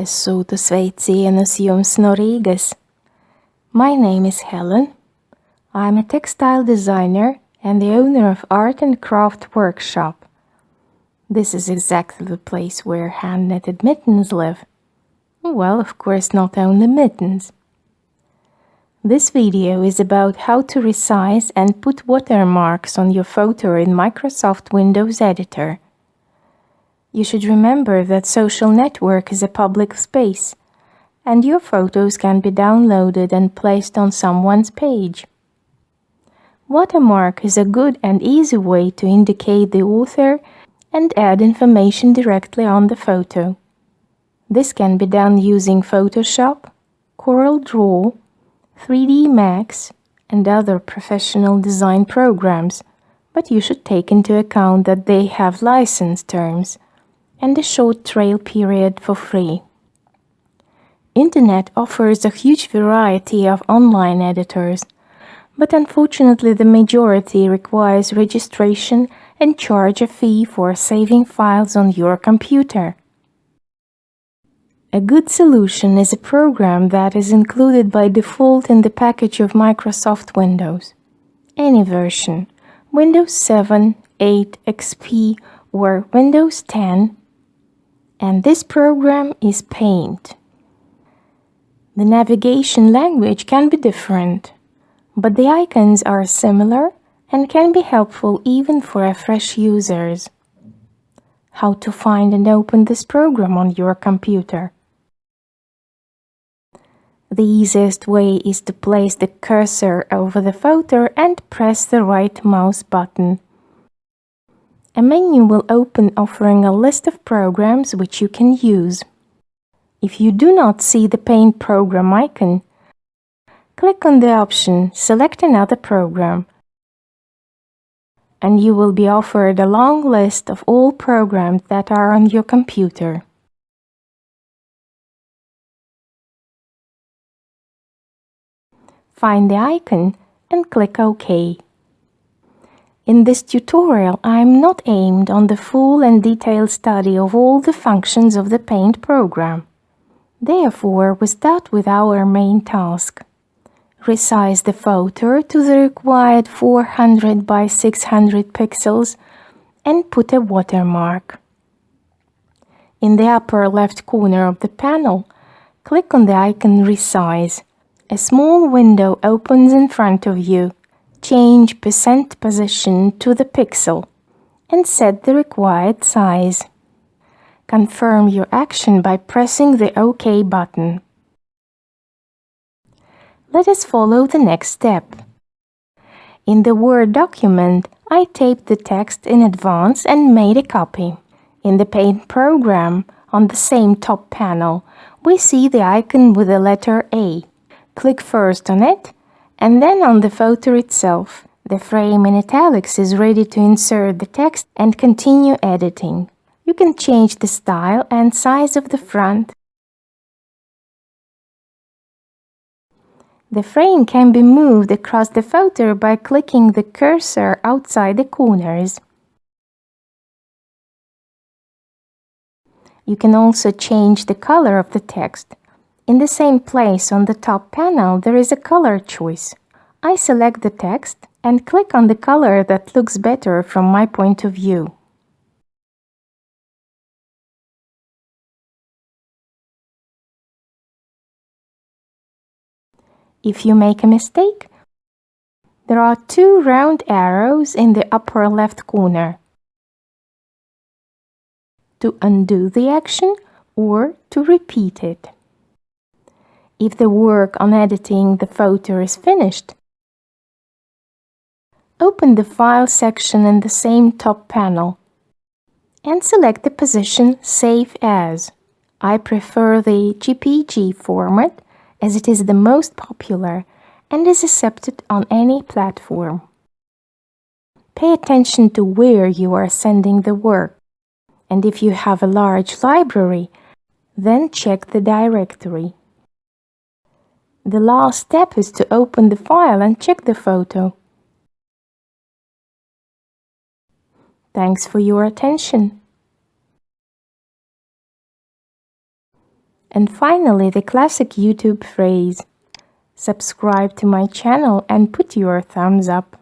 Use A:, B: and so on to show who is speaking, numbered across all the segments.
A: Es sūtu sveicienus jums no Rīgas. My name is Helen. I'm a textile designer and the owner of Art and Craft Workshop. This is exactly the place where hand-knitted mittens live. Well, of course, not only mittens. This video is about how to resize and put watermarks on your photo in Microsoft Windows Editor. You should remember that social network is a public space, and your photos can be downloaded and placed on someone's page. Watermark is a good and easy way to indicate the author and add information directly on the photo. This can be done using Photoshop, CorelDRAW, 3D Max, and other professional design programs, but you should take into account that they have license terms and a short trial period for free. Internet offers a huge variety of online editors, but unfortunately the majority requires registration and charge a fee for saving files on your computer. A good solution is a program that is included by default in the package of Microsoft Windows. Any version, Windows 7, 8, XP or Windows 10, and this program is Paint. The navigation language can be different, but the icons are similar and can be helpful even for fresh users. How to find and open this program on your computer? The easiest way is to place the cursor over the photo and press the right mouse button. A menu will open offering a list of programs which you can use. If you do not see the Paint program icon, click on the option Select another program, and you will be offered a long list of all programs that are on your computer. Find the icon and click OK. In this tutorial, I am not aimed on the full and detailed study of all the functions of the Paint program. Therefore, we start with our main task. Resize the photo to the required 400 by 600 pixels and put a watermark. In the upper left corner of the panel, click on the icon Resize. A small window opens in front of you. Change percent position to the pixel and set the required size. Confirm your action by pressing the OK button. Let us follow the next step. In the Word document, I taped the text in advance and made a copy. In the Paint program, on the same top panel, we see the icon with the letter A. Click first on it, and then on the photo itself. The frame in italics is ready to insert the text and continue editing. You can change the style and size of the front. The frame can be moved across the photo by clicking the cursor outside the corners. You can also change the color of the text. In the same place on the top panel, there is a color choice. I select the text and click on the color that looks better from my point of view. If you make a mistake, there are two round arrows in the upper left corner. To undo the action or to repeat it. If the work on editing the photo is finished, open the File section in the same top panel and select the position Save As. I prefer the JPG format as it is the most popular and is accepted on any platform. Pay attention to where you are sending the work. And if you have a large library, then check the directory. The last step is to open the file and check the photo. Thanks for your attention. And finally, the classic YouTube phrase. Subscribe to my channel and put your thumbs up.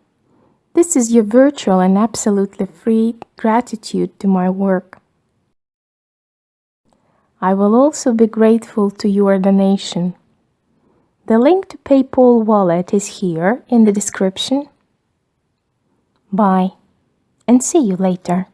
A: This is your virtual and absolutely free gratitude to my work. I will also be grateful to your donation. The link to PayPal wallet is here in the description. Bye, and see you later.